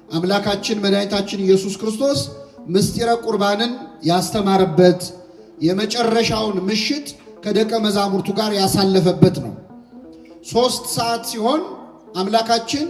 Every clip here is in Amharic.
አምላካችን መድኃኒታችን ኢየሱስ ክርስቶስ ምስጢረ ቁርባንን ያስተማረበት የመጨረሻውን ምሽት ከደቀ መዛሙርቱ ጋር ያሳለፈበት ነው። 3 ሰዓት ሲሆን አምላካችን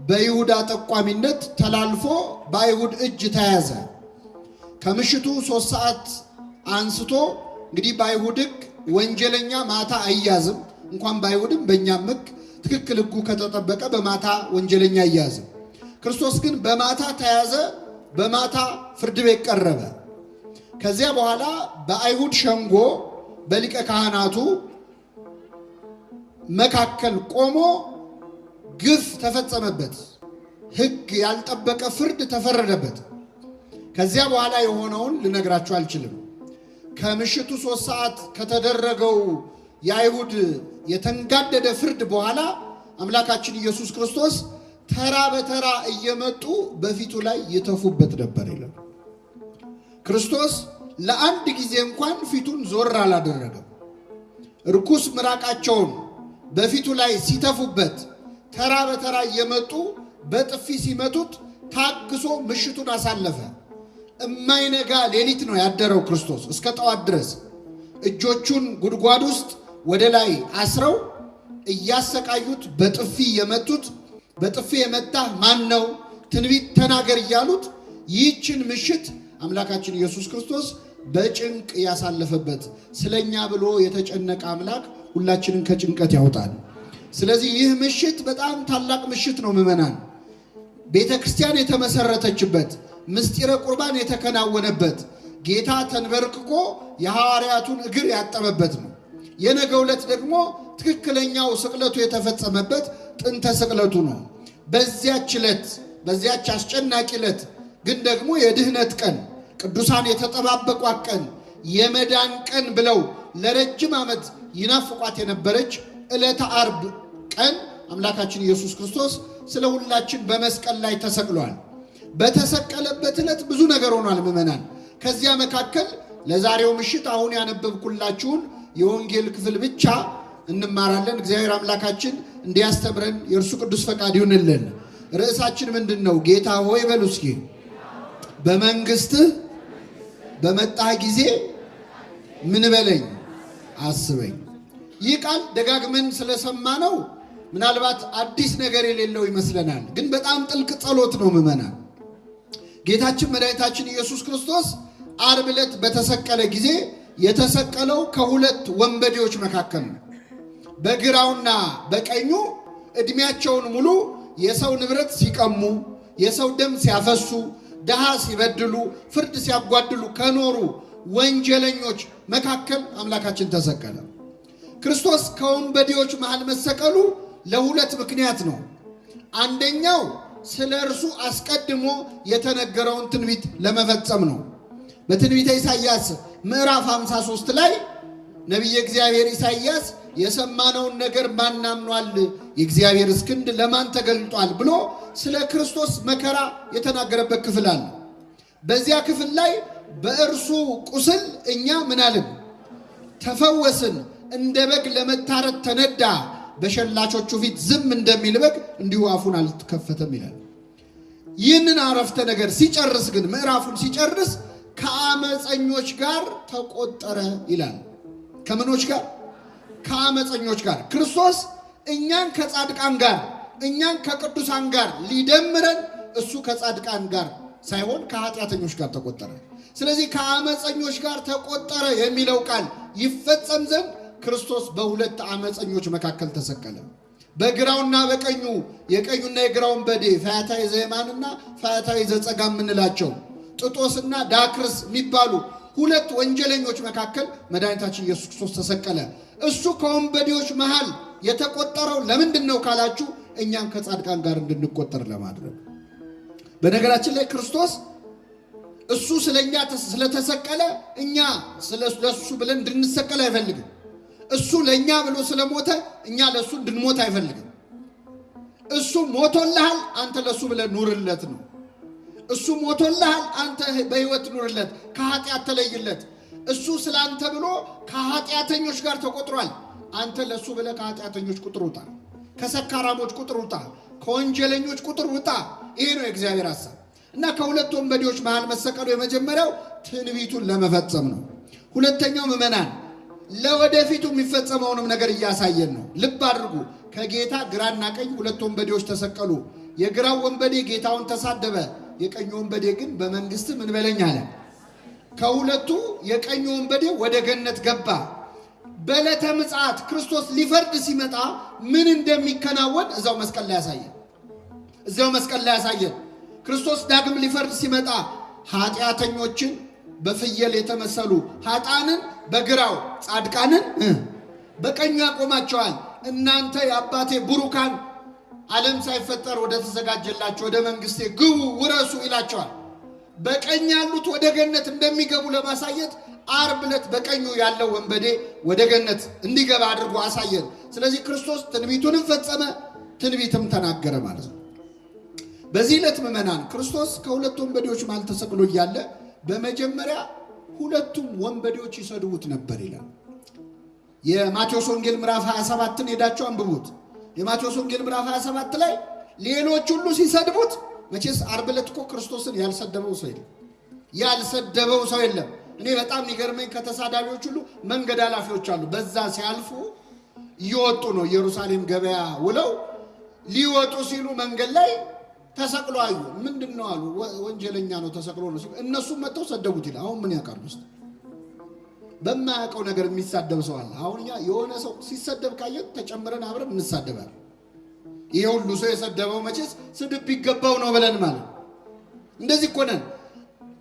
በይሁዳ ጠቋሚነት ተላልፎ በአይሁድ እጅ ተያዘ። ከምሽቱ 3 ሰዓት አንስቶ እንግዲህ በአይሁድ ሕግ ወንጀለኛ ማታ አይያዝም። እንኳን በአይሁድም በእኛም ሕግ ትክክል ሕጉ ከተጠበቀ በማታ ወንጀለኛ አይያዝም። ክርስቶስ ግን በማታ ተያዘ፣ በማታ ፍርድ ቤት ቀረበ። ከዚያ በኋላ በአይሁድ ሸንጎ በሊቀ ካህናቱ መካከል ቆሞ ግፍ ተፈጸመበት፣ ሕግ ያልጠበቀ ፍርድ ተፈረደበት። ከዚያ በኋላ የሆነውን ልነግራችሁ አልችልም። ከምሽቱ 3 ሰዓት ከተደረገው የአይሁድ የተንጋደደ ፍርድ በኋላ አምላካችን ኢየሱስ ክርስቶስ ተራ በተራ እየመጡ በፊቱ ላይ ይተፉበት ነበር ይላል። ክርስቶስ ለአንድ ጊዜ እንኳን ፊቱን ዞር አላደረገም። ርኩስ ምራቃቸውን በፊቱ ላይ ሲተፉበት ተራ በተራ እየመጡ በጥፊ ሲመቱት ታግሶ ምሽቱን አሳለፈ። እማይነጋ ሌሊት ነው ያደረው ክርስቶስ እስከ ጠዋት ድረስ። እጆቹን ጉድጓድ ውስጥ ወደ ላይ አስረው እያሰቃዩት በጥፊ የመቱት፣ በጥፊ የመታህ ማን ነው? ትንቢት ተናገር እያሉት ይህችን ምሽት አምላካችን ኢየሱስ ክርስቶስ በጭንቅ ያሳለፈበት፣ ስለኛ ብሎ የተጨነቀ አምላክ ሁላችንን ከጭንቀት ያውጣል። ስለዚህ ይህ ምሽት በጣም ታላቅ ምሽት ነው ምዕመናን። ቤተ ክርስቲያን የተመሰረተችበት፣ ምስጢረ ቁርባን የተከናወነበት፣ ጌታ ተንበርክኮ የሐዋርያቱን እግር ያጠበበት ነው። የነገው ዕለት ደግሞ ትክክለኛው ስቅለቱ የተፈጸመበት ጥንተ ስቅለቱ ነው። በዚያች ዕለት፣ በዚያች አስጨናቂ ዕለት ግን ደግሞ የድህነት ቀን፣ ቅዱሳን የተጠባበቋት ቀን፣ የመዳን ቀን ብለው ለረጅም ዓመት ይናፍቋት የነበረች ዕለተ ዓርብ ቀን አምላካችን ኢየሱስ ክርስቶስ ስለ ሁላችን በመስቀል ላይ ተሰቅሏል። በተሰቀለበት ዕለት ብዙ ነገር ሆኗል ምዕመናን። ከዚያ መካከል ለዛሬው ምሽት አሁን ያነበብኩላችሁን የወንጌል ክፍል ብቻ እንማራለን። እግዚአብሔር አምላካችን እንዲያስተምረን የእርሱ ቅዱስ ፈቃድ ይሁንልን። ርዕሳችን ምንድን ነው? ጌታ ሆይ በሉ እስኪ በመንግሥትህ በመጣህ ጊዜ ምን በለኝ አስበኝ። ይህ ቃል ደጋግመን ስለሰማነው ምናልባት አዲስ ነገር የሌለው ይመስለናል፣ ግን በጣም ጥልቅ ጸሎት ነው ምዕመናን። ጌታችን መድኃኒታችን ኢየሱስ ክርስቶስ ዓርብ ዕለት በተሰቀለ ጊዜ የተሰቀለው ከሁለት ወንበዴዎች መካከል ነው። በግራውና በቀኙ ዕድሜያቸውን ሙሉ የሰው ንብረት ሲቀሙ፣ የሰው ደም ሲያፈሱ፣ ድሃ ሲበድሉ፣ ፍርድ ሲያጓድሉ ከኖሩ ወንጀለኞች መካከል አምላካችን ተሰቀለ። ክርስቶስ ከወንበዴዎች መሃል መሰቀሉ ለሁለት ምክንያት ነው። አንደኛው ስለ እርሱ አስቀድሞ የተነገረውን ትንቢት ለመፈጸም ነው። በትንቢተ ኢሳይያስ ምዕራፍ 53 ላይ ነቢየ እግዚአብሔር ኢሳይያስ የሰማነውን ነገር ማን አምኗል? የእግዚአብሔር ክንድ ለማን ተገልጧል? ብሎ ስለ ክርስቶስ መከራ የተናገረበት ክፍል አለ። በዚያ ክፍል ላይ በእርሱ ቁስል እኛ ምን አልን? ተፈወስን። እንደ በግ ለመታረድ ተነዳ፣ በሸላቾቹ ፊት ዝም እንደሚል በግ እንዲሁ አፉን አልተከፈተም ይላል። ይህንን አረፍተ ነገር ሲጨርስ ግን ምዕራፉን ሲጨርስ ከአመፀኞች ጋር ተቆጠረ ይላል። ከምኖች ጋር? ከአመፀኞች ጋር። ክርስቶስ እኛን ከጻድቃን ጋር፣ እኛን ከቅዱሳን ጋር ሊደምረን እሱ ከጻድቃን ጋር ሳይሆን ከኃጢአተኞች ጋር ተቆጠረ። ስለዚህ ከአመፀኞች ጋር ተቆጠረ የሚለው ቃል ይፈጸም ዘንድ ክርስቶስ በሁለት አመፀኞች መካከል ተሰቀለ። በግራውና በቀኙ፣ የቀኙና የግራውን በዴ ፈያታዊ ዘየማንና ፈያታዊ ዘጸጋም የምንላቸው ጥጦስና ዳክርስ የሚባሉ ሁለት ወንጀለኞች መካከል መድኃኒታችን ኢየሱስ ክርስቶስ ተሰቀለ። እሱ ከወንበዴዎች መሃል የተቆጠረው ለምንድን ነው ካላችሁ፣ እኛም ከጻድቃን ጋር እንድንቆጠር ለማድረግ። በነገራችን ላይ ክርስቶስ እሱ ስለኛ ስለተሰቀለ እኛ ስለሱ ብለን እንድንሰቀል አይፈልግም። እሱ ለኛ ብሎ ስለሞተ እኛ ለሱ እንድንሞት አይፈልግም። እሱ ሞቶልሃል፣ አንተ ለሱ ብለህ ኑርለት ነው። እሱ ሞቶልሃል፣ አንተ በሕይወት ኑርለት፣ ከኃጢአት ተለይለት። እሱ ስላንተ ብሎ ከኃጢአተኞች ጋር ተቆጥሯል። አንተ ለሱ ብለህ ከኃጢአተኞች ቁጥር ውጣ፣ ከሰካራሞች ቁጥር ውጣ፣ ከወንጀለኞች ቁጥር ውጣ፣ ይሄ ነው የእግዚአብሔር ሐሳብ። እና ከሁለት ወንበዴዎች መሃል መሰቀሉ የመጀመሪያው ትንቢቱን ለመፈጸም ነው። ሁለተኛው ምዕመናን ለወደፊቱ የሚፈጸመውንም ነገር እያሳየን ነው። ልብ አድርጉ። ከጌታ ግራና ቀኝ ሁለት ወንበዴዎች ተሰቀሉ። የግራው ወንበዴ ጌታውን ተሳደበ፣ የቀኙ ወንበዴ ግን በመንግስት ምን በለኝ አለ። ከሁለቱ የቀኙ ወንበዴ ወደ ገነት ገባ። በዕለተ ምጽአት ክርስቶስ ሊፈርድ ሲመጣ ምን እንደሚከናወን እዛው መስቀል ላይ ያሳየን። ክርስቶስ ዳግም ሊፈርድ ሲመጣ ኃጢአተኞችን በፍየል የተመሰሉ ኃጥአንን በግራው ጻድቃንን በቀኙ ያቆማቸዋል። እናንተ የአባቴ ቡሩካን ዓለም ሳይፈጠር ወደ ተዘጋጀላችሁ ወደ መንግስቴ ግቡ ውረሱ ይላቸዋል። በቀኝ ያሉት ወደ ገነት እንደሚገቡ ለማሳየት ዓርብ ዕለት በቀኙ ያለው ወንበዴ ወደ ገነት እንዲገባ አድርጎ አሳየን። ስለዚህ ክርስቶስ ትንቢቱንም ፈጸመ፣ ትንቢትም ተናገረ ማለት ነው። በዚህ ዕለት ምዕመናን ክርስቶስ ከሁለት ወንበዴዎች መሃል ተሰቅሎ እያለ በመጀመሪያ ሁለቱም ወንበዴዎች ይሰድቡት ነበር ይላል። የማቴዎስ ወንጌል ምዕራፍ 27ን ሄዳችሁ አንብቡት። የማቴዎስ ወንጌል ምዕራፍ 27 ላይ ሌሎች ሁሉ ሲሰድቡት፣ መቼስ ዓርብ ዕለት እኮ ክርስቶስን ያልሰደበው ሰው የለም። እኔ በጣም የሚገርመኝ ከተሳዳቢዎች ሁሉ መንገድ ኃላፊዎች አሉ። በዛ ሲያልፉ እየወጡ ነው፣ ኢየሩሳሌም ገበያ ውለው ሊወጡ ሲሉ መንገድ ላይ ተሰቅሎ አዩ። ምንድነው አሉ። ወንጀለኛ ነው ተሰቅሎ ነው ሲሉ እነሱም መጥተው ሰደቡት ይላል። አሁን ምን ያውቃሉ ውስጥ በማያውቀው ነገር የሚሳደብ ሰው አለ። አሁን የሆነ ሰው ሲሰደብ ካየን ተጨምረን አብረን እንሳደባለን። ይሄ ሁሉ ሰው የሰደበው መቼስ ስድብ ቢገባው ነው ብለን ማለት እንደዚህ እኮ ነን።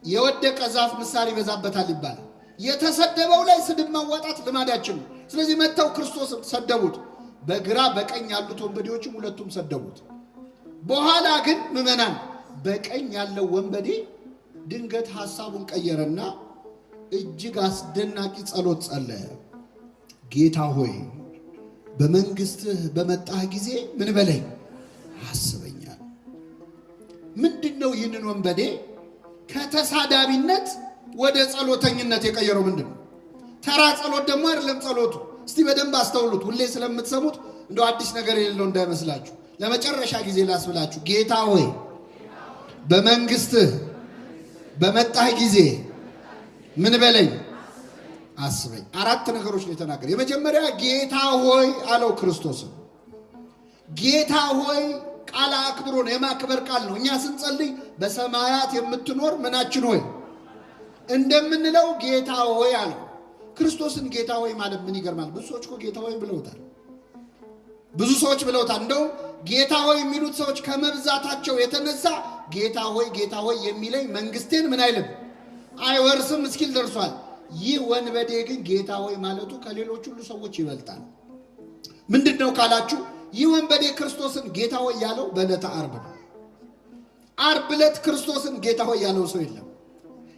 የወደቀ ዛፍ ምሳር ይበዛበታል ይባላል። የተሰደበው ላይ ስድብ ማዋጣት ልማዳችን ነው። ስለዚህ መጥተው ክርስቶስን ሰደቡት። በግራ በቀኝ ያሉት ወንበዴዎችም ሁለቱም ሰደቡት። በኋላ ግን ምዕመናን በቀኝ ያለው ወንበዴ ድንገት ሐሳቡን ቀየረና እጅግ አስደናቂ ጸሎት ጸለየ። ጌታ ሆይ በመንግስትህ በመጣህ ጊዜ ምን በለኝ አስበኛል። ምንድነው ይህንን ወንበዴ ከተሳዳቢነት ወደ ጸሎተኝነት የቀየረው? ምንድነው? ተራ ጸሎት ደግሞ አይደለም ጸሎቱ። እስቲ በደንብ አስተውሉት። ሁሌ ስለምትሰሙት እንደው አዲስ ነገር የሌለው እንዳይመስላችሁ። ለመጨረሻ ጊዜ ላስብላችሁ። ጌታ ሆይ በመንግስትህ በመጣህ ጊዜ ምን በለኝ አስበኝ። አራት ነገሮች ነው የተናገረ። የመጀመሪያ ጌታ ሆይ አለው ክርስቶስን። ጌታ ሆይ ቃል አክብሮ ነው፣ የማክበር ቃል ነው። እኛ ስንጸልይ በሰማያት የምትኖር ምናችን ሆይ እንደምንለው ጌታ ሆይ አለው ክርስቶስን። ጌታ ሆይ ማለት ምን ይገርማል። ብዙ ሰዎች እኮ ጌታ ሆይ ብለውታል። እንደው ጌታ ሆይ የሚሉት ሰዎች ከመብዛታቸው የተነሳ ጌታ ሆይ የሚለኝ መንግስቴን ምን አይልም አይወርስም እስኪል ደርሷል። ይህ ወንበዴ ግን ጌታ ሆይ ማለቱ ከሌሎች ሁሉ ሰዎች ይበልጣል። ምንድነው ካላችሁ፣ ይህ ወንበዴ ክርስቶስን ጌታ ሆይ ያለው በዕለተ ዓርብ ነው። ዓርብ ዕለት ክርስቶስን ጌታ ሆይ ያለው ሰው የለም።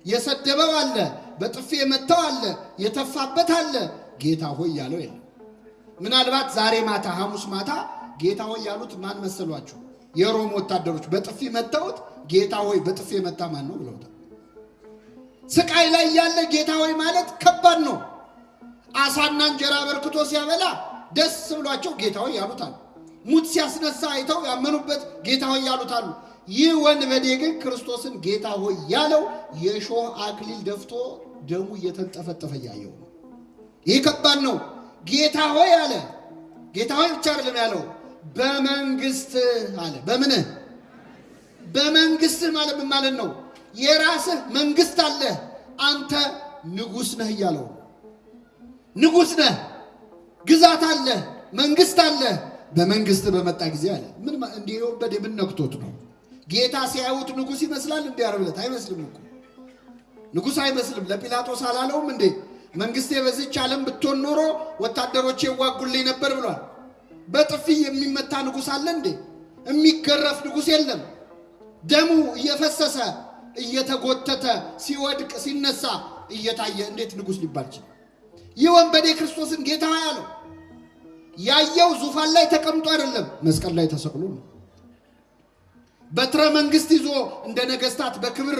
የሰደበው አለ፣ በጥፊ የመታው አለ፣ የተፋበት አለ። ጌታ ሆይ ያለው የለም። ምናልባት ዛሬ ማታ ሐሙስ ማታ ጌታ ሆይ ያሉት ማን መሰሏችሁ? የሮም ወታደሮች በጥፊ መታውት ጌታ ሆይ በጥፊ የመታ ማን ነው ብለውታል። ስቃይ ላይ ያለ ጌታ ሆይ ማለት ከባድ ነው። አሳና እንጀራ በርክቶ ሲያበላ ደስ ብሏቸው ጌታ ሆይ ያሉታል። ሙት ሲያስነሳ አይተው ያመኑበት ጌታ ሆይ ያሉታል። ይህ ወንበዴ ግን ክርስቶስን ጌታ ሆይ ያለው የሾህ አክሊል ደፍቶ ደሙ እየተንጠፈጠፈ ያየው ነው። ይህ ከባድ ነው። ጌታ ሆይ አለ። ጌታ ሆይ ብቻ አይደለም ያለው፣ በመንግስት አለ። በምንህ በመንግስት ማለት ምን ማለት ነው? የራስህ መንግስት አለ፣ አንተ ንጉስ ነህ እያለው። ንጉስ ነህ፣ ግዛት አለ፣ መንግስት አለ። በመንግስት በመጣ ጊዜ አለ። ምን እንዲህ ወንበዴ ምን ነክቶት ነው? ጌታ ሲያዩት ንጉስ ይመስላል እንዴ? አረብለት አይመስልም እኮ ንጉስ አይመስልም። ለጲላጦስ አላለውም እንዴ መንግስቴ በዚች ዓለም ብትሆን ኖሮ ወታደሮቼ ይዋጉልኝ ነበር ብሏል። በጥፊ የሚመታ ንጉስ አለ እንዴ? የሚገረፍ ንጉስ የለም። ደሙ እየፈሰሰ እየተጎተተ ሲወድቅ ሲነሳ እየታየ እንዴት ንጉስ ሊባል ይችላል? ይህ ወንበዴ ክርስቶስን ጌታ ያለው ያየው ዙፋን ላይ ተቀምጦ አይደለም፣ መስቀል ላይ ተሰቅሎ ነው። በትረ መንግስት ይዞ እንደ ነገስታት በክብር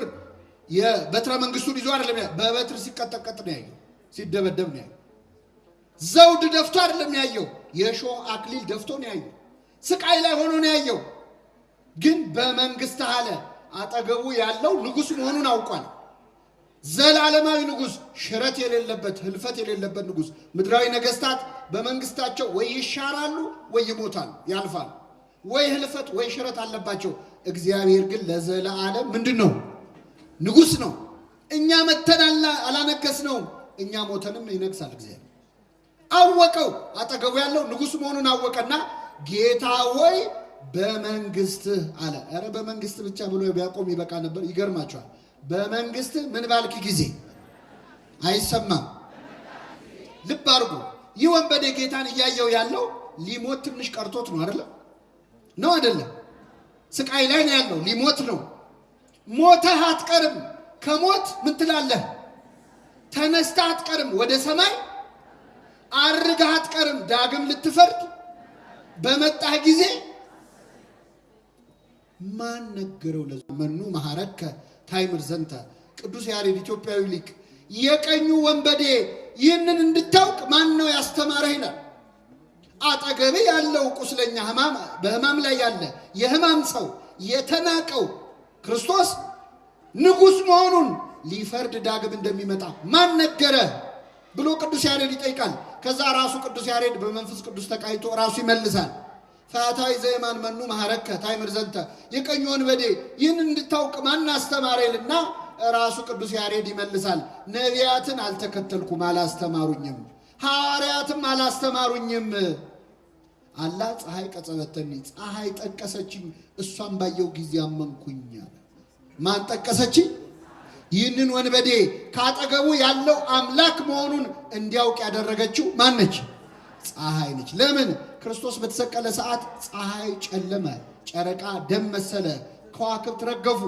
የበትረ መንግስቱን ይዞ አይደለም፣ በበትር ሲቀጠቀጥ ነው ያየው፣ ሲደበደብ ነው ያየው። ዘውድ ደፍቶ አይደለም ያየው፣ የሾህ አክሊል ደፍቶ ነው ያየው። ስቃይ ላይ ሆኖ ነው ያየው። ግን በመንግስት አለ አጠገቡ ያለው ንጉስ መሆኑን አውቋል። ዘላለማዊ ንጉስ፣ ሽረት የሌለበት ህልፈት የሌለበት ንጉስ። ምድራዊ ነገስታት በመንግስታቸው ወይ ይሻራሉ ወይ ይሞታሉ፣ ያልፋሉ። ወይ ህልፈት ወይ ሽረት አለባቸው። እግዚአብሔር ግን ለዘላለም ምንድነው? ንጉስ ነው። እኛ መተናል አላነገስነውም። እኛ ሞተንም ይነግሳል። እግዚአብሔር አወቀው። አጠገቡ ያለው ንጉስ መሆኑን አወቀና ጌታ ሆይ በመንግስትህ አለ። ኧረ በመንግስት ብቻ ብሎ ቢያቆም ይበቃ ነበር። ይገርማቸዋል። በመንግስት ምን ባልክ ጊዜ አይሰማም። ልብ አድርጉ። ይህ ወንበዴ ጌታን እያየው ያለው ሊሞት ትንሽ ቀርቶት ነው አይደለም? ነው አይደለም? ስቃይ ላይ ነው ያለው። ሊሞት ነው። ሞተህ አትቀርም። ከሞት ምን ትላለህ? ተነስተህ አትቀርም። ወደ ሰማይ አርገህ አትቀርም። ዳግም ልትፈርድ በመጣህ ጊዜ ማን ነገረው? ለመኑ መሐረከ ታይምር ዘንተ። ቅዱስ ያሬድ ኢትዮጵያዊ ሊቅ የቀኙ ወንበዴ ይህንን እንድታውቅ ማን ነው ያስተማረህ ይላል። አጠገብ ያለው ቁስለኛ በህማም ላይ ያለ የህማም ሰው የተናቀው ክርስቶስ ንጉስ መሆኑን ሊፈርድ ዳግም እንደሚመጣ ማን ነገረ ብሎ ቅዱስ ያሬድ ይጠይቃል። ከዛ ራሱ ቅዱስ ያሬድ በመንፈስ ቅዱስ ተቃይቶ ራሱ ይመልሳል። ፈያታዊ ዘየማን መኑ መሐረከ ታይምር ዘንተ። የቀኙ ወንበዴ ይህን እንድታውቅ ማን አስተማረልና ራሱ ቅዱስ ያሬድ ይመልሳል። ነቢያትን አልተከተልኩም አላስተማሩኝም፣ ሐዋርያትም አላስተማሩኝም። አላ ፀሐይ ቀጸበተኒ፣ ፀሐይ ጠቀሰችኝ፣ እሷን ባየው ጊዜ አመንኩኝ። ማን ጠቀሰችኝ? ይህንን ወንበዴ ካጠገቡ ያለው አምላክ መሆኑን እንዲያውቅ ያደረገችው ማነች? ፀሐይ ነች። ለምን? ክርስቶስ በተሰቀለ ሰዓት ፀሐይ ጨለመ፣ ጨረቃ ደም መሰለ፣ ከዋክብት ረገፉ።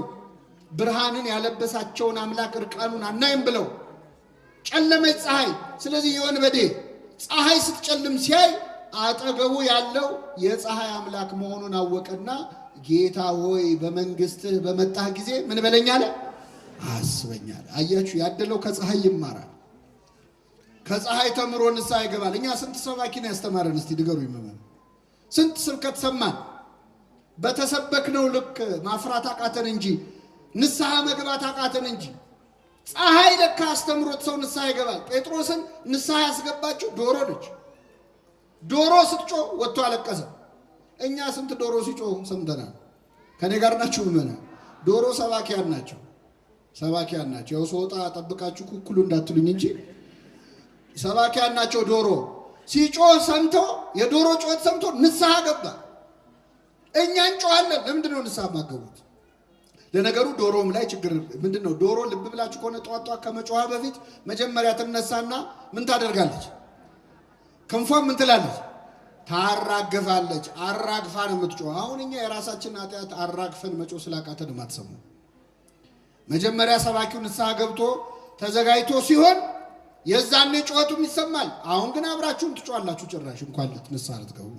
ብርሃንን ያለበሳቸውን አምላክ እርቃኑን አናይም ብለው ጨለመች ፀሐይ። ስለዚህ የወንበዴ ፀሐይ ስትጨልም ሲያይ አጠገቡ ያለው የፀሐይ አምላክ መሆኑን አወቀና ጌታ ሆይ በመንግስትህ በመጣህ ጊዜ ምን በለኝ አለ? አስበኝ አለ። አያችሁ፣ ያደለው ከፀሐይ ይማራል። ከፀሐይ ተምሮ ንስሐ ይገባል። እኛ ስንት ሰባኪ ነው ያስተማረን? እስቲ ንገሩ ይመመን። ስንት ስብከት ሰማን? በተሰበክነው ልክ ማፍራት አቃተን እንጂ ንስሐ መግባት አቃተን እንጂ። ፀሐይ ለካ አስተምሮት ሰው ንስሐ ይገባል። ጴጥሮስን ንስሐ ያስገባችው ዶሮ ነች። ዶሮ ስትጮህ ወጥቶ አለቀሰ። እኛ ስንት ዶሮ ሲጮህ ሰምተናል። ከኔ ጋር ናችሁ ምን? ዶሮ ሰባኪያን ናቸው፣ ሰባኪያን ናቸው። ያው ሶጣ ጠብቃችሁ ኩኩሉ እንዳትሉኝ እንጂ ሰባኪያን ናቸው። ዶሮ ሲጮህ ሰምቶ የዶሮ ጮት ሰምቶ ንስሐ ገባ። እኛ እንጮሃለን። ለምንድን ነው ንስሐ ማገቡት? ለነገሩ ዶሮም ላይ ችግር ምንድነው? ዶሮ ልብ ብላችሁ ከሆነ ጧጧ ከመጮሃ በፊት መጀመሪያ ትነሳና ምን ታደርጋለች? ክንፏን ምን ትላለች? ታራግፋለች። አራግፋ ነው የምትጮህ። አሁን እኛ የራሳችን ኃጢአት አራግፈን መጮህ ስላቃተን ማትሰሙ። መጀመሪያ ሰባኪው ንስሐ ገብቶ ተዘጋጅቶ ሲሆን የዛኔ ጮቱም ይሰማል። አሁን ግን አብራችሁን ትጮሃላችሁ። ጭራሽ እንኳን ንስሐ ልትገቡ።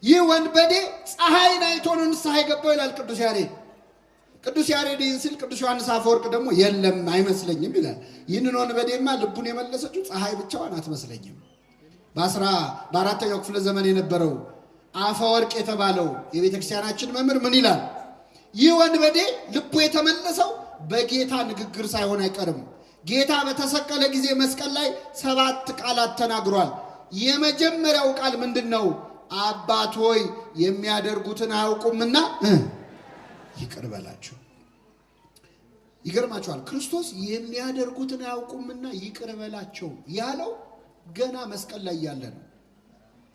ይህ ወንበዴ ፀሐይን አይቶ ነው ንስሐ የገባው ይላል ቅዱስ ያሬድ። ቅዱስ ያሬድ ይህን ሲል ቅዱስ ዮሐንስ አፈወርቅ ደግሞ የለም አይመስለኝም ይላል። ይህንን ወንበዴማ ልቡን የመለሰችው ፀሐይ ብቻዋን አትመስለኝም። በአራተኛው ክፍለ ዘመን የነበረው አፈወርቅ የተባለው የቤተ ክርስቲያናችን መምህር ምን ይላል? ይህ ወንበዴ ልቡ የተመለሰው በጌታ ንግግር ሳይሆን አይቀርም። ጌታ በተሰቀለ ጊዜ መስቀል ላይ 7 ቃላት ተናግሯል። የመጀመሪያው ቃል ምንድነው? አባት ሆይ የሚያደርጉትን አያውቁምና ይቅር በላቸው። ይገርማቸዋል። ክርስቶስ የሚያደርጉትን አያውቁምና ይቅር በላቸው ያለው ገና መስቀል ላይ ያለ ነው።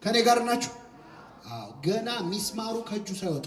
ከኔ ጋር ናችሁ? አዎ፣ ገና ሚስማሩ ከእጁ ሳይወጣ